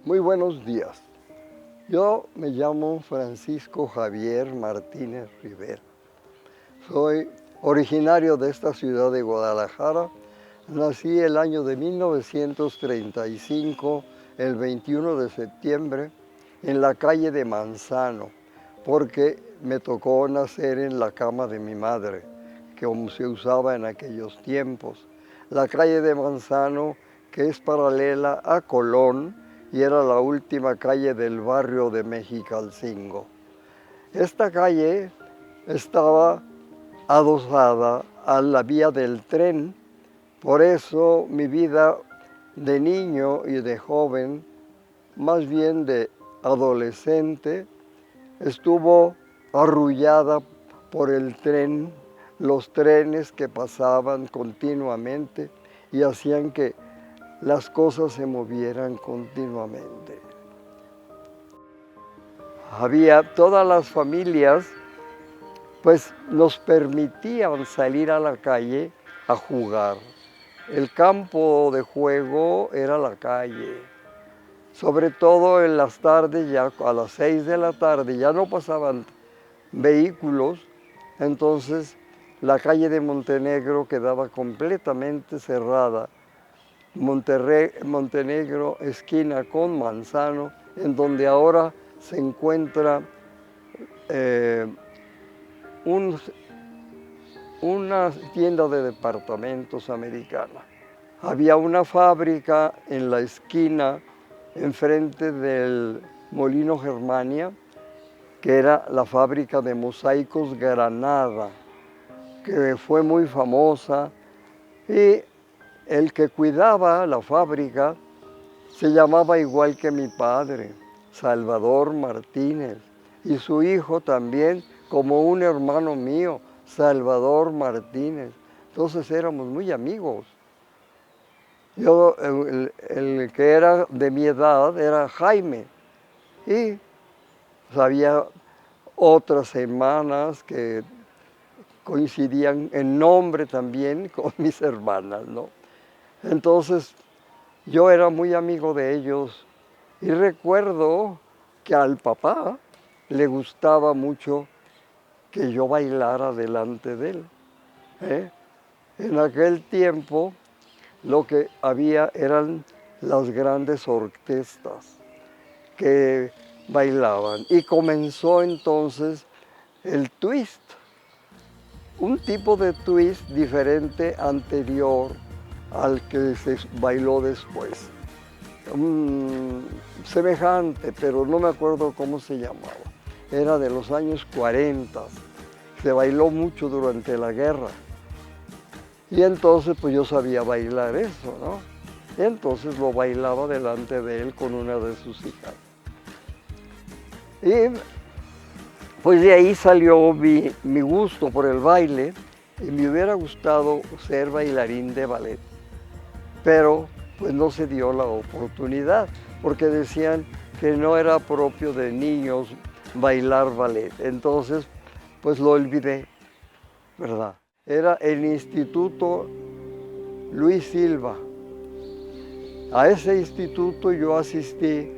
Muy buenos días. Yo me llamo Francisco Javier Martínez Rivera. Soy originario de esta ciudad de Guadalajara. Nací el año de 1935, el 21 de septiembre, en la calle de Manzano, porque me tocó nacer en la cama de mi madre, que como se usaba en aquellos tiempos. La calle de Manzano, que es paralela a Colón, y era la última calle del barrio de Mexicalcingo. Esta calle estaba adosada a la vía del tren, por eso mi vida de niño y de joven, más bien de adolescente, estuvo arrullada por el tren, los trenes que pasaban continuamente y hacían que las cosas se movieran continuamente. Todas las familias, pues nos permitían salir a la calle a jugar. El campo de juego era la calle. Sobre todo en las tardes, ya a las 6 de la tarde, ya no pasaban vehículos, entonces la calle de Montenegro quedaba completamente cerrada. Montenegro, esquina con Manzano, en donde ahora se encuentra una tienda de departamentos americana. Había una fábrica en la esquina, enfrente del Molino Germania, que era la fábrica de mosaicos Granada, que fue muy famosa, y el que cuidaba la fábrica se llamaba igual que mi padre, Salvador Martínez, y su hijo también, como un hermano mío, Salvador Martínez. Entonces éramos muy amigos. Yo, el que era de mi edad era Jaime, y había otras hermanas que coincidían en nombre también con mis hermanas, ¿no? Entonces, yo era muy amigo de ellos y recuerdo que al papá le gustaba mucho que yo bailara delante de él, ¿eh? En aquel tiempo lo que había eran las grandes orquestas que bailaban y comenzó entonces el twist, un tipo de twist diferente anterior al que se bailó después. Semejante, pero no me acuerdo cómo se llamaba. Era de los años 40, se bailó mucho durante la guerra. Y entonces pues yo sabía bailar eso, ¿no? Y entonces lo bailaba delante de él con una de sus hijas. Y pues de ahí salió mi gusto por el baile y me hubiera gustado ser bailarín de ballet. Pero pues no se dio la oportunidad, porque decían que no era propio de niños bailar ballet. Entonces, pues lo olvidé, ¿verdad? Era el Instituto Luis Silva. A ese instituto yo asistí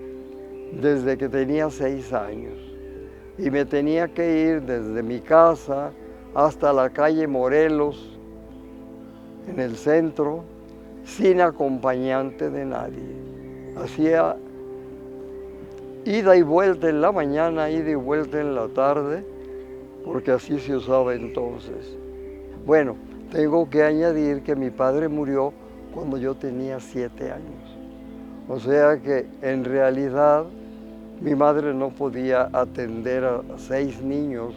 desde que tenía 6 años y me tenía que ir desde mi casa hasta la calle Morelos, en el centro, sin acompañante de nadie. Hacía ida y vuelta en la mañana, ida y vuelta en la tarde, porque así se usaba entonces. Bueno, tengo que añadir que mi padre murió cuando yo tenía 7 años. O sea que en realidad mi madre no podía atender a 6 niños,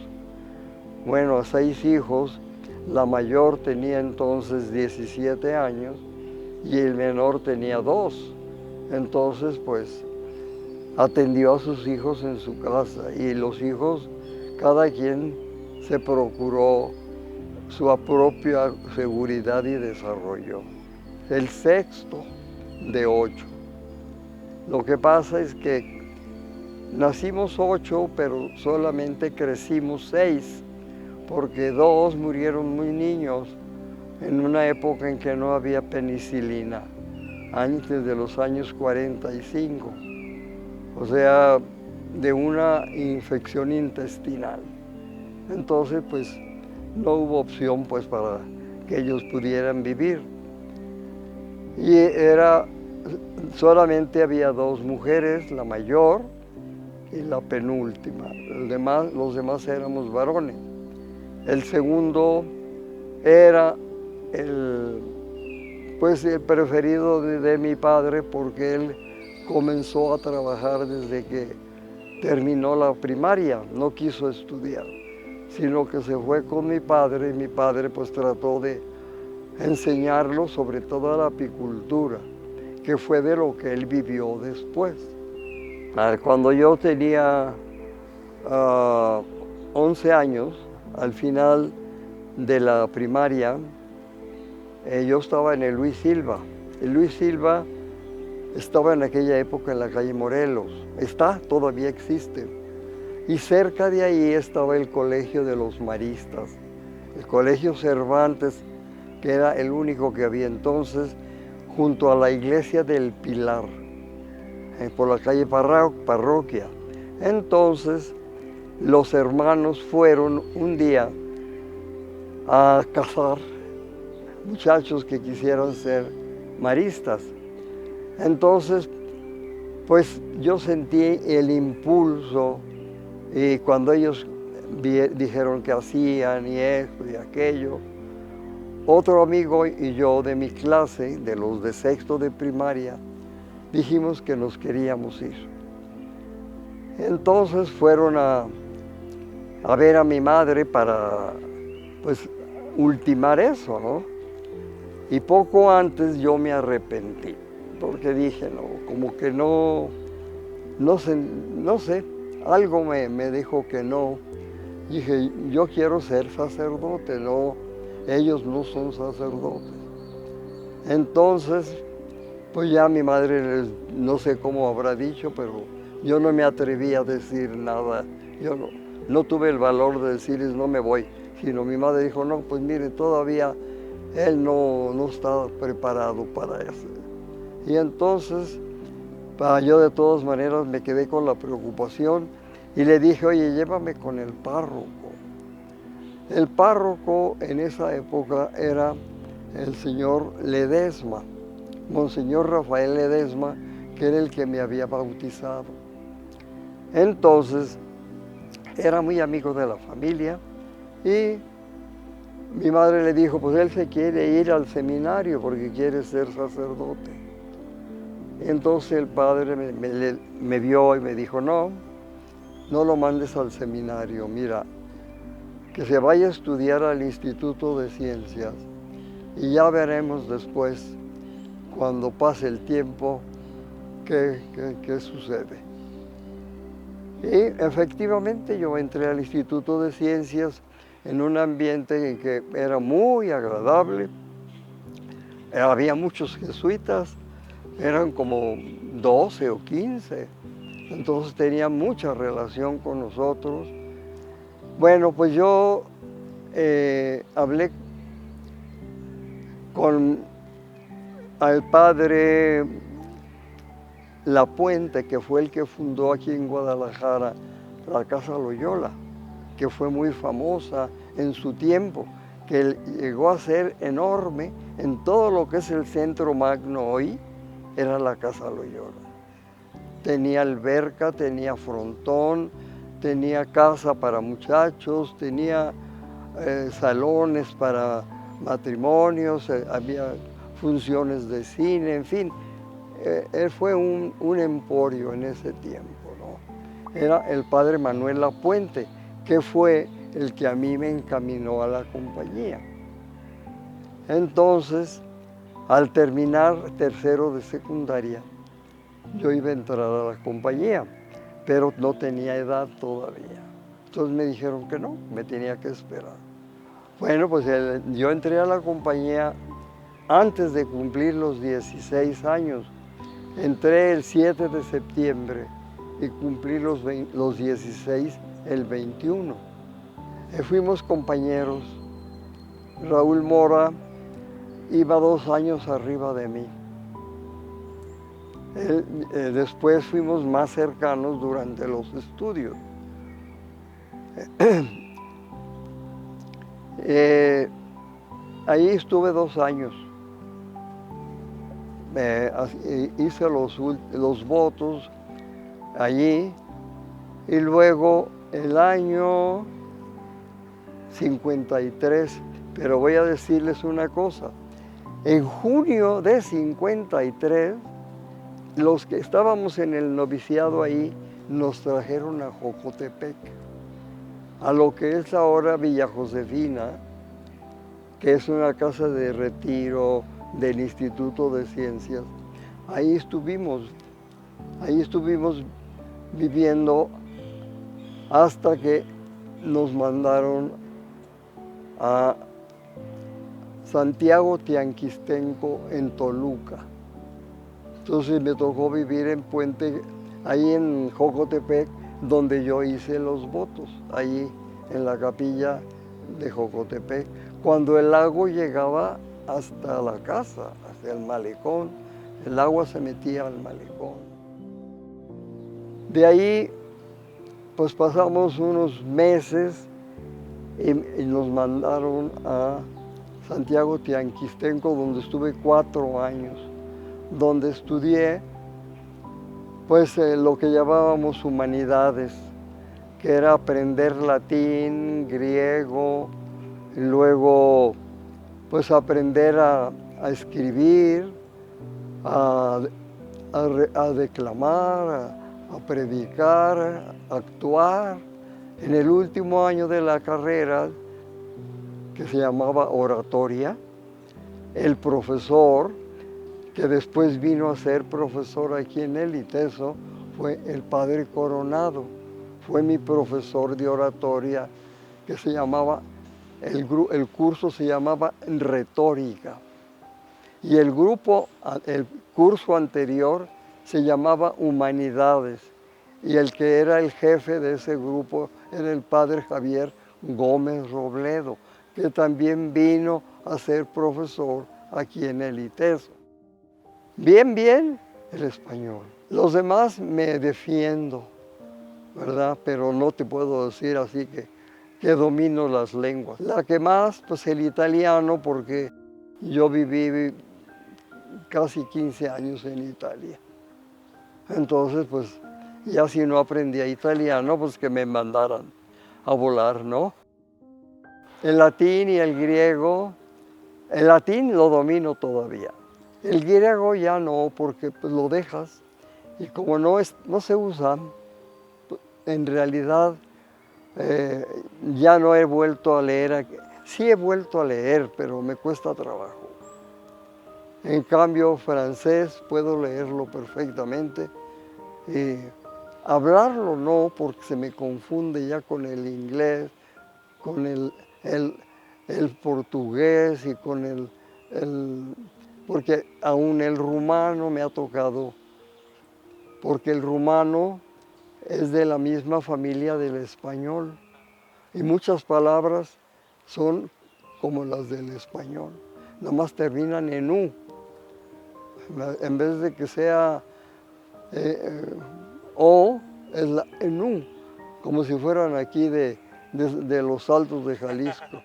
bueno, a 6 hijos. La mayor tenía entonces 17 años y el menor tenía 2. Entonces, pues, atendió a sus hijos en su casa y los hijos, cada quien se procuró su propia seguridad y desarrollo. El sexto de 8. Lo que pasa es que nacimos 8, pero solamente crecimos 6, porque 2 murieron muy niños en una época en que no había penicilina, antes de los años 45. o sea, de una infección intestinal. Entonces, pues, no hubo opción, pues, para que ellos pudieran vivir. Y solamente había dos mujeres, la mayor y la penúltima. Los demás éramos varones. El segundo era el preferido de mi padre, porque él comenzó a trabajar desde que terminó la primaria, no quiso estudiar, sino que se fue con mi padre, y mi padre pues trató de enseñarlo sobre todo la apicultura, que fue de lo que él vivió después. Cuando yo tenía 11 años, al final de la primaria, yo estaba en el Luis Silva. El Luis Silva estaba en aquella época en la calle Morelos. Todavía existe. Y cerca de ahí estaba el Colegio de los Maristas, el Colegio Cervantes, que era el único que había entonces, junto a la iglesia del Pilar, por la calle Parroquia. Entonces, los hermanos fueron un día a cazar muchachos que quisieran ser maristas. Entonces, pues yo sentí el impulso, y cuando ellos dijeron que hacían y esto y aquello, otro amigo y yo de mi clase, de los de sexto de primaria, dijimos que nos queríamos ir. Entonces fueron a ver a mi madre para, pues, ultimar eso, ¿no? Y poco antes yo me arrepentí, porque dije, no, como que no sé, algo me dijo que no. Dije, yo quiero ser sacerdote, no, ellos no son sacerdotes. Entonces, pues ya mi madre, no sé cómo habrá dicho, pero yo no me atreví a decir nada. Yo no tuve el valor de decirles, no me voy, sino mi madre dijo, no, pues mire, todavía él no está preparado para eso. Y entonces, yo de todas maneras me quedé con la preocupación y le dije, oye, llévame con el párroco. El párroco en esa época era el señor Ledesma, Monseñor Rafael Ledesma, que era el que me había bautizado. Entonces, era muy amigo de la familia, y mi madre le dijo, pues él se quiere ir al seminario porque quiere ser sacerdote. Entonces el padre me vio y me dijo, no lo mandes al seminario, mira, que se vaya a estudiar al Instituto de Ciencias y ya veremos después, cuando pase el tiempo, qué sucede. Y efectivamente yo entré al Instituto de Ciencias en un ambiente en que era muy agradable. Había muchos jesuitas, eran como 12 o 15, entonces tenían mucha relación con nosotros. Bueno, pues yo hablé con al padre Lapuente, que fue el que fundó aquí en Guadalajara la Casa Loyola, que fue muy famosa en su tiempo, que llegó a ser enorme en todo lo que es el Centro Magno hoy, era la Casa Loyola. Tenía alberca, tenía frontón, tenía casa para muchachos, tenía salones para matrimonios, había funciones de cine, en fin. Él fue un emporio en ese tiempo, ¿no? Era el padre Manuel Lapuente, que fue el que a mí me encaminó a la compañía. Entonces, al terminar tercero de secundaria, yo iba a entrar a la compañía, pero no tenía edad todavía. Entonces me dijeron que no, me tenía que esperar. Bueno, pues yo entré a la compañía antes de cumplir los 16 años. Entré el 7 de septiembre y cumplí los 16 el 21. Fuimos compañeros. Raúl Mora iba 2 años arriba de mí. Después fuimos más cercanos durante los estudios. Ahí estuve 2 años. Hice los votos allí y luego el año 53, pero voy a decirles una cosa. En junio de 53, los que estábamos en el noviciado ahí nos trajeron a Jocotepec, a lo que es ahora Villa Josefina, que es una casa de retiro del Instituto de Ciencias. Ahí estuvimos viviendo hasta que nos mandaron a Santiago Tianquistenco en Toluca. Entonces me tocó vivir en Puente, ahí en Jocotepec, donde yo hice los votos, ahí en la capilla de Jocotepec, cuando el lago llegaba hasta la casa, hasta el malecón, el agua se metía al malecón. De ahí, pues pasamos unos meses y nos mandaron a Santiago Tianquistenco, donde estuve 4 años, donde estudié pues lo que llamábamos humanidades, que era aprender latín, griego, y luego pues aprender a escribir, a declamar, a predicar, a actuar. En el último año de la carrera, que se llamaba oratoria, el profesor, que después vino a ser profesor aquí en el ITESO, fue el padre Coronado. Fue mi profesor de oratoria, que se llamaba, el curso se llamaba retórica. Y el curso anterior se llamaba humanidades. Y el que era el jefe de ese grupo era el padre Javier Gómez Robledo, que también vino a ser profesor aquí en el ITESO. Bien el español. Los demás me defiendo, ¿verdad? Pero no te puedo decir así que domino las lenguas. La que más, pues el italiano, porque yo viví casi 15 años en Italia. Entonces, pues, ya si no aprendía italiano, pues que me mandaran a volar, ¿no? El latín y el griego, el latín lo domino todavía. El griego ya no, porque pues, lo dejas y como no se usa, en realidad ya no he vuelto a leer. Sí he vuelto a leer, pero me cuesta trabajo. En cambio, francés puedo leerlo perfectamente. Hablarlo no, porque se me confunde ya con el inglés, con el portugués y con porque aún el rumano me ha tocado, porque el rumano es de la misma familia del español y muchas palabras son como las del español, nada más terminan en U. En vez de que sea O, es en U, como si fueran aquí de los Altos de Jalisco.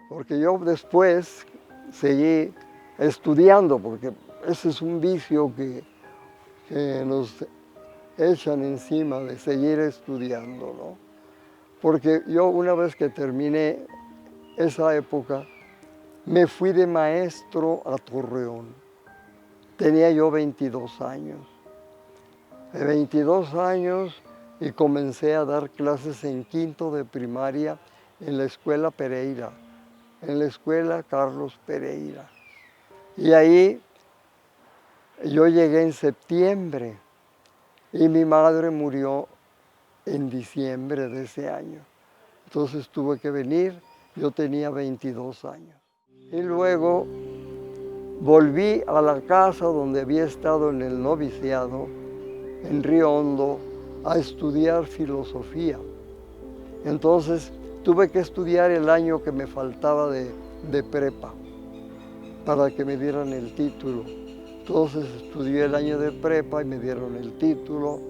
Porque yo después seguí estudiando, porque ese es un vicio que nos echan encima de seguir estudiando, ¿no? Porque yo una vez que terminé esa época, me fui de maestro a Torreón. Tenía yo 22 años. 22 años y comencé a dar clases en quinto de primaria en la escuela Pereira, en la escuela Carlos Pereira. Y ahí yo llegué en septiembre y mi madre murió en diciembre de ese año. Entonces tuve que venir, yo tenía 22 años. Y luego volví a la casa donde había estado en el noviciado, en Río Hondo, a estudiar filosofía. Entonces tuve que estudiar el año que me faltaba de prepa para que me dieran el título. Entonces estudié el año de prepa y me dieron el título,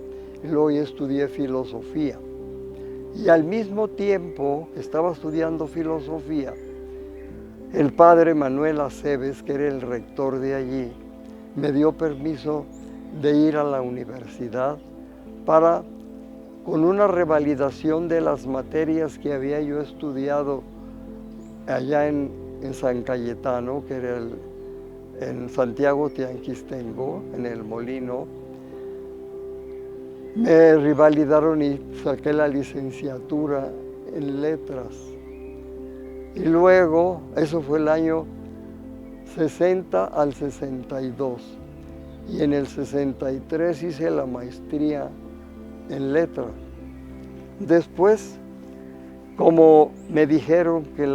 y luego ya estudié filosofía. Y al mismo tiempo que estaba estudiando filosofía, el padre Manuel Aceves, que era el rector de allí, me dio permiso de ir a la universidad para, con una revalidación de las materias que había yo estudiado allá en San Cayetano, que era en Santiago Tianquistengo, en el Molino, me revalidaron y saqué la licenciatura en letras. Y luego, eso fue el año 60 al 62. Y en el 63 hice la maestría en letras. Después, como me dijeron que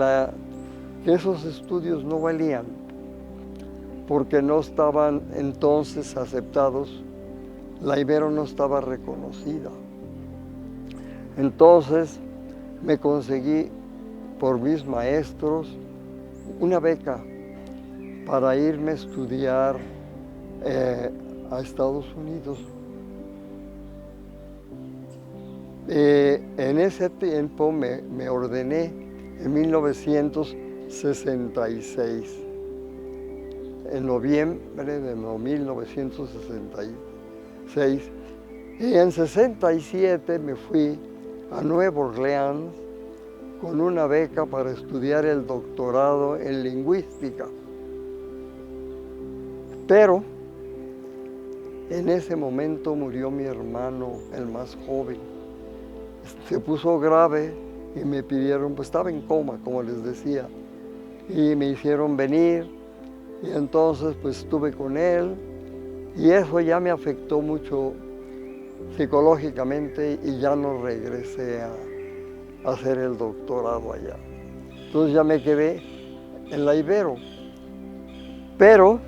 esos estudios no valían, porque no estaban entonces aceptados, la Ibero no estaba reconocida. Entonces me conseguí por mis maestros una beca para irme a estudiar a Estados Unidos. En ese tiempo me ordené en 1966, en noviembre de 1966. Y en 67 me fui a Nueva Orleans con una beca para estudiar el doctorado en lingüística. Pero en ese momento murió mi hermano, el más joven. Se puso grave y me pidieron, pues estaba en coma, como les decía, y me hicieron venir, y entonces pues estuve con él, y eso ya me afectó mucho psicológicamente y ya no regresé a hacer el doctorado allá. Entonces ya me quedé en la Ibero, pero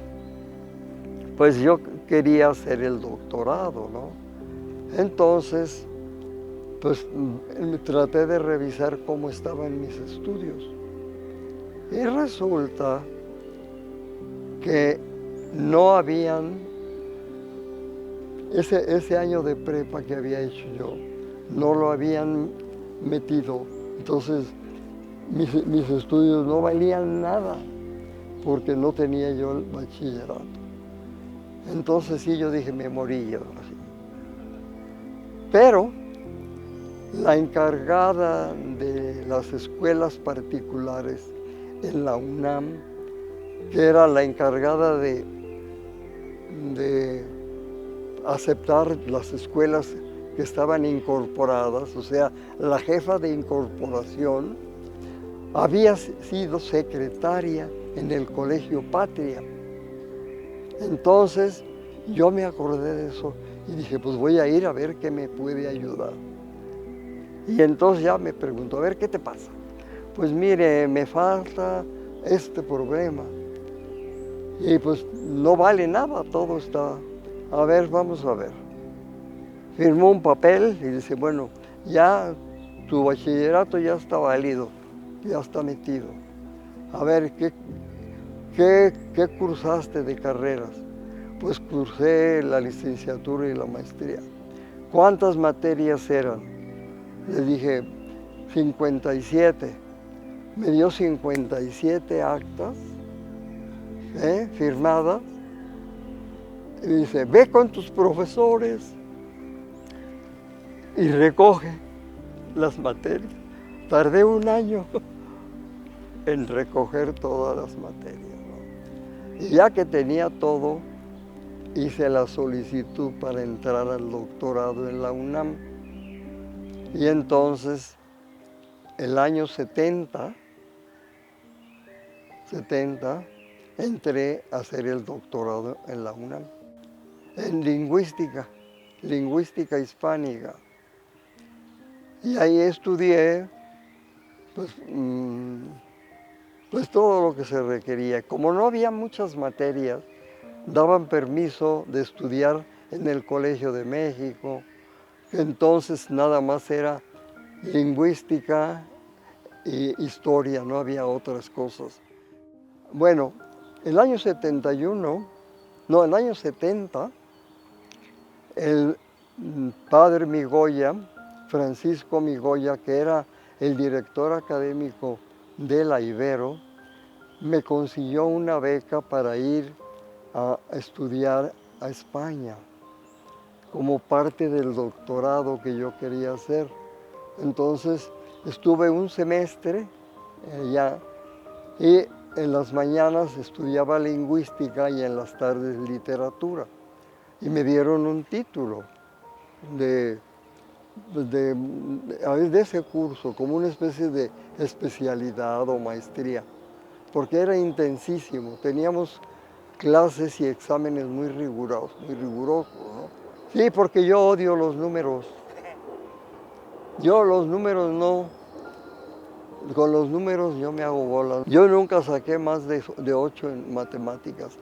pues yo quería hacer el doctorado, ¿no? Entonces, pues traté de revisar cómo estaban mis estudios. Y resulta que no habían, ese año de prepa que había hecho yo, no lo habían metido. Entonces, mis estudios no valían nada, porque no tenía yo el bachillerato. Entonces sí, yo dije, me morí yo así. Pero la encargada de las escuelas particulares en la UNAM, que era la encargada de aceptar las escuelas que estaban incorporadas, o sea, la jefa de incorporación, había sido secretaria en el Colegio Patria. Entonces yo me acordé de eso y dije, pues voy a ir a ver qué me puede ayudar. Y entonces ya me preguntó, a ver, ¿qué te pasa? Pues mire, me falta este problema. Y pues no vale nada, todo está. A ver, vamos a ver. Firmó un papel y dice, bueno, ya tu bachillerato ya está válido, ya está metido. A ver, ¿qué cursaste de carreras? Pues cursé la licenciatura y la maestría. ¿Cuántas materias eran? Le dije, 57. Me dio 57 actas firmadas. Y dice, ve con tus profesores y recoge las materias. Tardé un año en recoger todas las materias, ¿no? Y ya que tenía todo, hice la solicitud para entrar al doctorado en la UNAM. Y entonces, el año 70, entré a hacer el doctorado en la UNAM, en lingüística hispánica. Y ahí estudié, pues todo lo que se requería. Como no había muchas materias, daban permiso de estudiar en el Colegio de México, que entonces nada más era lingüística e historia, no había otras cosas. Bueno, el año 71 no, en el año 70, el padre Migoya, Francisco Migoya, que era el director académico de la Ibero, me consiguió una beca para ir a estudiar a España, como parte del doctorado que yo quería hacer. Entonces estuve un semestre allá y en las mañanas estudiaba lingüística y en las tardes literatura. Y me dieron un título de ese curso, como una especie de especialidad o maestría, porque era intensísimo. Teníamos clases y exámenes muy rigurosos, ¿no? Sí, porque yo odio los números. Yo los números no, con los números yo me hago bolas. Yo nunca saqué más de 8 en matemáticas.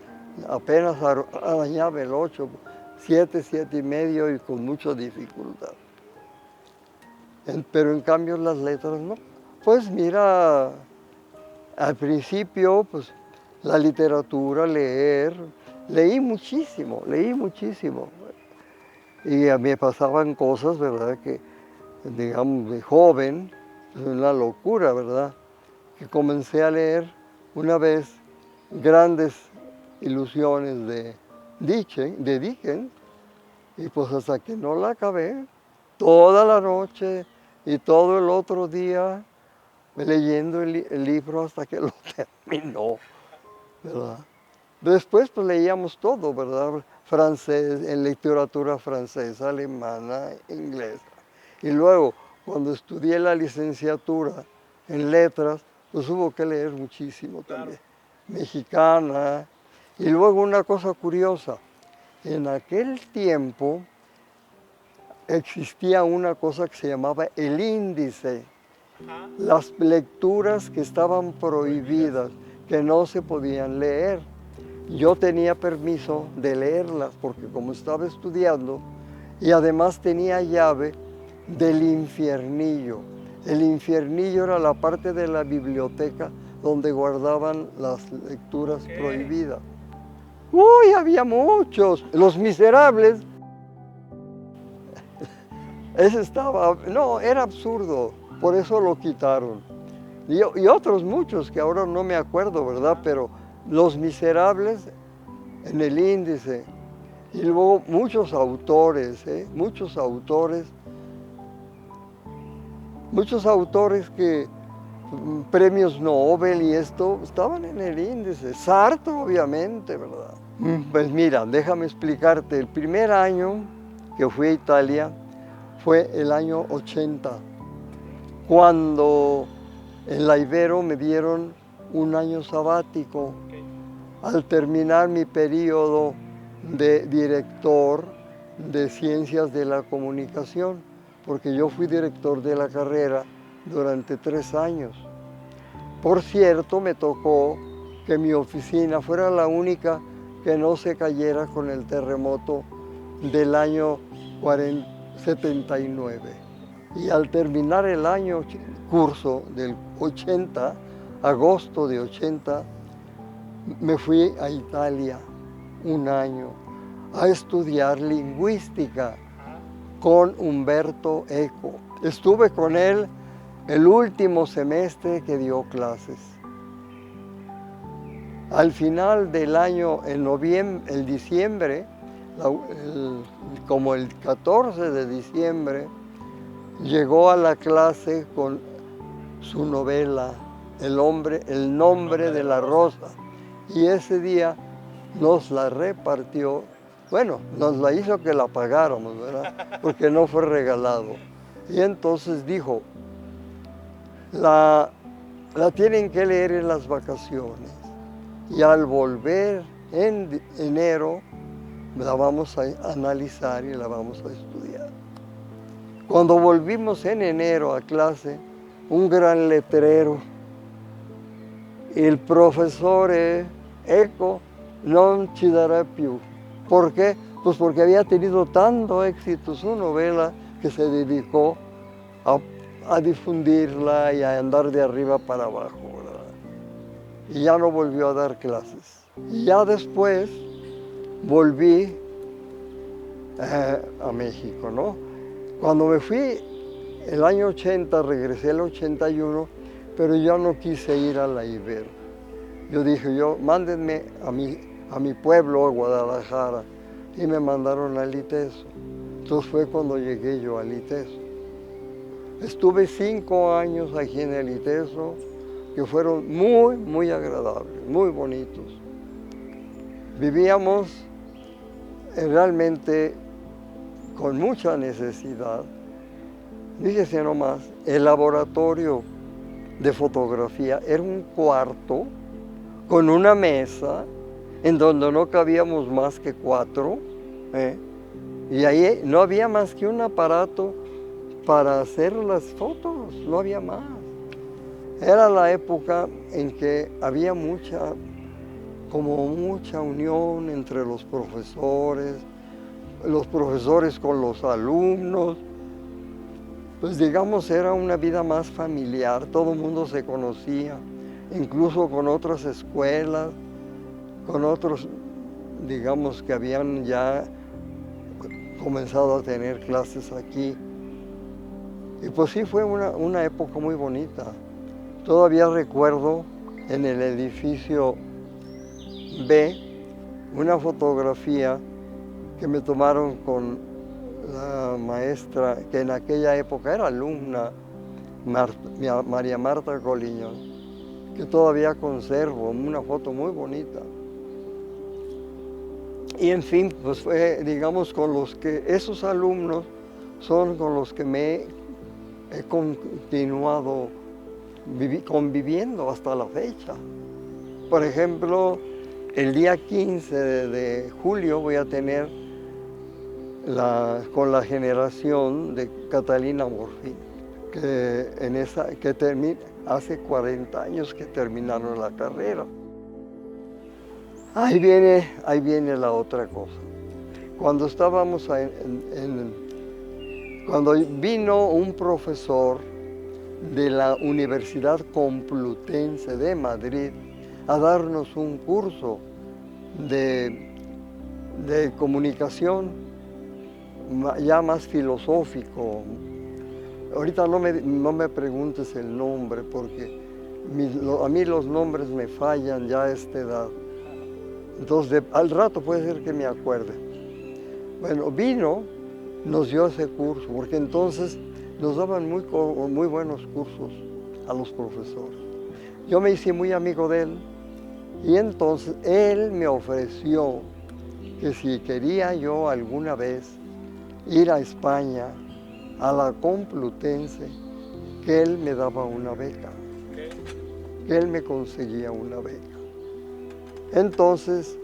Apenas arañaba el 8, 7, 7 y medio y con mucha dificultad. Pero en cambio las letras no. Pues mira, al principio, pues la literatura, leer, leí muchísimo. Y a mí me pasaban cosas, ¿verdad? Que, digamos, de joven, es una locura, ¿verdad? Que comencé a leer una vez grandes ilusiones de Dickens, y pues hasta que no la acabé, toda la noche y todo el otro día leyendo el libro hasta que lo terminó, ¿verdad? Después pues leíamos todo, ¿verdad? Francés, en literatura francesa, alemana, inglesa. Y luego, cuando estudié la licenciatura en letras, pues hubo que leer muchísimo también. Mexicana. Y luego una cosa curiosa, en aquel tiempo existía una cosa que se llamaba el índice. Las lecturas que estaban prohibidas, que no se podían leer. Yo tenía permiso de leerlas porque como estaba estudiando y además tenía llave del infiernillo. El infiernillo era la parte de la biblioteca donde guardaban las lecturas prohibidas. ¡Uy, había muchos! Los Miserables. Ese estaba, no, era absurdo, por eso lo quitaron. Y otros muchos que ahora no me acuerdo, ¿verdad? Pero Los Miserables en el índice. Y luego muchos autores que premios Nobel y esto estaban en el índice. Sartre, obviamente, ¿verdad? Pues mira, déjame explicarte. El primer año que fui a Italia fue el año 80, cuando en la Ibero me dieron un año sabático al terminar mi periodo de director de Ciencias de la Comunicación, porque yo fui director de la carrera durante 3 años. Por cierto, me tocó que mi oficina fuera la única que no se cayera con el terremoto del año 79. Y al terminar el año curso del 80, agosto de 80, me fui a Italia un año a estudiar lingüística con Umberto Eco. Estuve con él el último semestre que dio clases. Al final del año, en diciembre, como el 14 de diciembre, llegó a la clase con su novela, El nombre de la rosa. Y ese día nos la repartió, bueno, nos la hizo que la pagáramos, ¿verdad? Porque no fue regalado. Y entonces dijo, la tienen que leer en las vacaciones. Y al volver en enero, la vamos a analizar y la vamos a estudiar. Cuando volvimos en enero a clase, un gran letrero, el profesor Eco non ci dará più. ¿Por qué? Pues porque había tenido tanto éxito su novela que se dedicó a difundirla y a andar de arriba para abajo, ¿verdad? Y ya no volvió a dar clases. Y ya después volví a México, ¿no? Cuando me fui el año 80, regresé el 81, pero yo no quise ir a la Ibero. Yo dije, mándenme a mi pueblo, a Guadalajara, y me mandaron al ITESO. Entonces fue cuando llegué yo al ITESO. Estuve 5 años aquí en el ITESO, que fueron muy, muy agradables, muy bonitos. Vivíamos realmente con mucha necesidad. Fíjese nomás, el laboratorio de fotografía era un cuarto con una mesa en donde no cabíamos más que 4, y ahí no había más que un aparato para hacer las fotos, no había más. Era la época en que había mucha unión entre los profesores con los alumnos. Pues digamos, era una vida más familiar, todo el mundo se conocía, incluso con otras escuelas, con otros, digamos, que habían ya comenzado a tener clases aquí. Y pues sí, fue una época muy bonita. Todavía recuerdo en el edificio B una fotografía que me tomaron con la maestra, que en aquella época era alumna, María Marta Coliñón, que todavía conservo, una foto muy bonita. Y en fin, pues fue, digamos, esos alumnos son con los que he continuado conviviendo hasta la fecha. Por ejemplo, el día 15 de julio voy a tener con la generación de Catalina Morfín, que hace 40 años que terminaron la carrera. Ahí viene la otra cosa. Cuando estábamos cuando vino un profesor de la Universidad Complutense de Madrid a darnos un curso de comunicación ya más filosófico. Ahorita no me preguntes el nombre porque a mí los nombres me fallan ya a esta edad. Entonces al rato puede ser que me acuerde. Bueno, nos dio ese curso, porque entonces nos daban muy buenos cursos a los profesores. Yo me hice muy amigo de él y entonces él me ofreció que si quería yo alguna vez ir a España, a la Complutense, que él me daba una beca, que él me conseguía una beca. Entonces,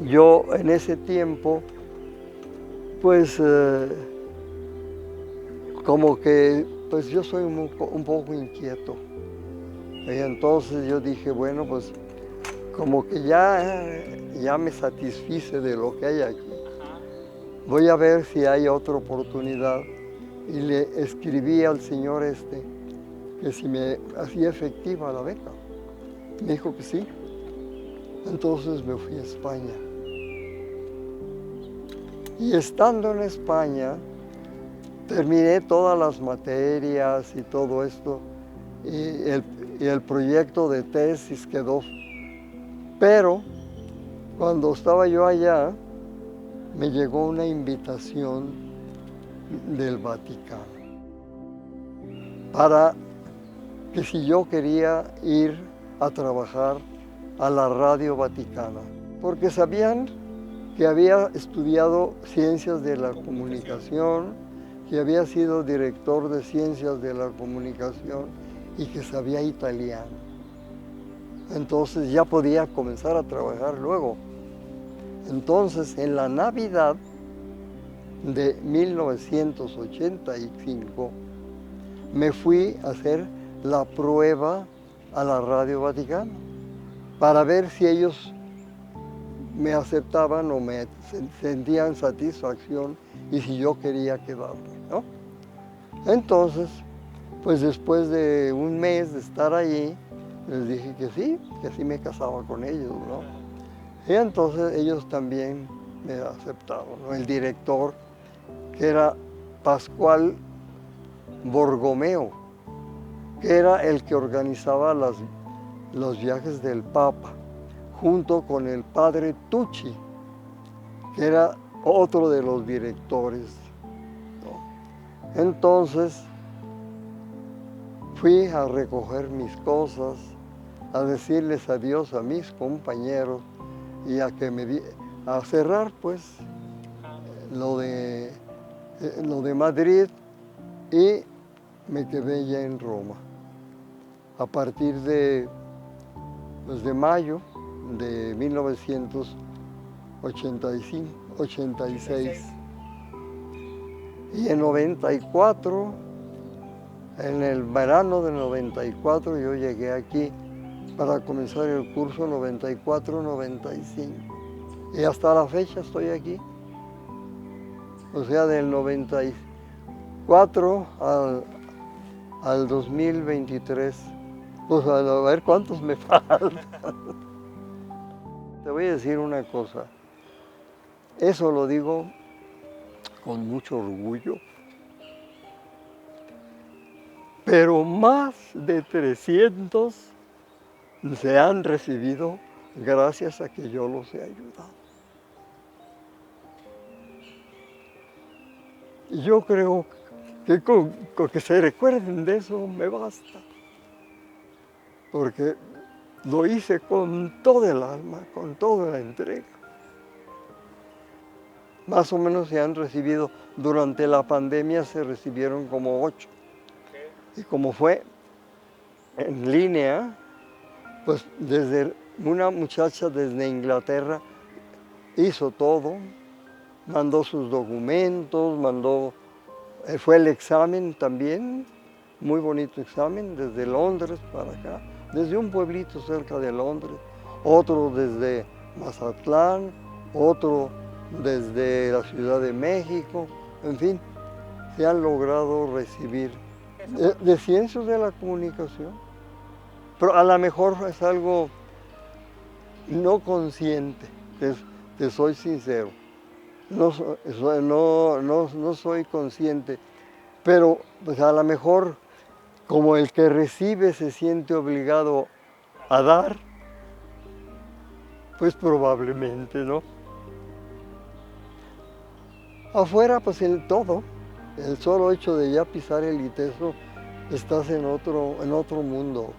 yo en ese tiempo, pues, como que, pues yo soy un poco inquieto. Y entonces yo dije, bueno, pues, como que ya me satisfice de lo que hay aquí. Voy a ver si hay otra oportunidad. Y le escribí al señor que si me hacía efectiva la beca. Me dijo que sí. Entonces me fui a España. Y estando en España, terminé todas las materias y todo esto. Y el proyecto de tesis quedó. Pero cuando estaba yo allá, me llegó una invitación del Vaticano para que si yo quería ir a trabajar a la Radio Vaticana, porque sabían que había estudiado Ciencias de la Comunicación, que había sido director de Ciencias de la Comunicación y que sabía italiano. Entonces ya podía comenzar a trabajar luego. Entonces, en la Navidad de 1985, me fui a hacer la prueba a la Radio Vaticana para ver si ellos me aceptaban o me sentían satisfacción y si yo quería quedarme, ¿no? Entonces, pues después de un mes de estar allí, les dije que sí me casaba con ellos, ¿no? Y entonces ellos también me aceptaron, ¿no? El director, que era Pascual Borromeo, que era el que organizaba los viajes del Papa, junto con el padre Tucci, que era otro de los directores, ¿no? Entonces fui a recoger mis cosas, a decirles adiós a mis compañeros y a cerrar pues lo de Madrid, y me quedé ya en Roma. A partir de mayo de 1986. Y en 94, en el verano del 94, yo llegué aquí para comenzar el curso 94-95. Y hasta la fecha estoy aquí. O sea, del 94 al 2023. Pues a ver cuántos me faltan. Te voy a decir una cosa. Eso lo digo con mucho orgullo. Pero más de 300 se han recibido gracias a que yo los he ayudado. Y yo creo que con que se recuerden de eso me basta. Porque lo hice con todo el alma, con toda la entrega. Más o menos se han recibido, durante la pandemia se recibieron como 8. Y como fue en línea, pues desde una muchacha desde Inglaterra hizo todo, mandó sus documentos, fue el examen también, muy bonito examen, desde Londres para acá, desde un pueblito cerca de Londres, otro desde Mazatlán, otro desde la Ciudad de México, en fin, se han logrado recibir de ciencias de la comunicación. Pero a lo mejor es algo no consciente, te soy sincero. No soy consciente, pero pues a lo mejor como el que recibe se siente obligado a dar, pues probablemente, ¿no? Afuera, pues el solo hecho de ya pisar el ITESO, estás en otro mundo.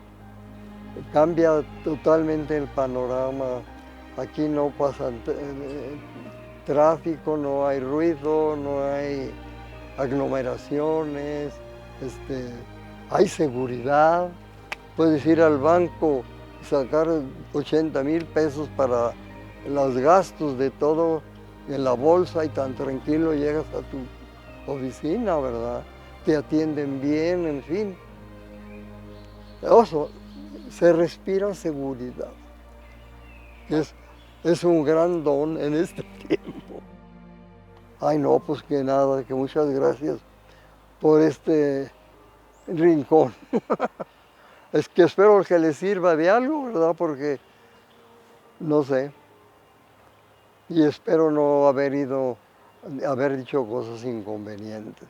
Cambia totalmente el panorama. Aquí no pasa tráfico, no hay ruido, no hay aglomeraciones, hay seguridad. Puedes ir al banco y sacar 80,000 pesos para los gastos de todo en la bolsa y tan tranquilo llegas a tu oficina, ¿verdad? Te atienden bien, en fin. Eso, se respira seguridad. Es un gran don en este tiempo. Ay, no, pues que nada, que muchas gracias por este rincón. Es que espero que les sirva de algo, ¿verdad? Porque, no sé, y espero no haber dicho cosas inconvenientes.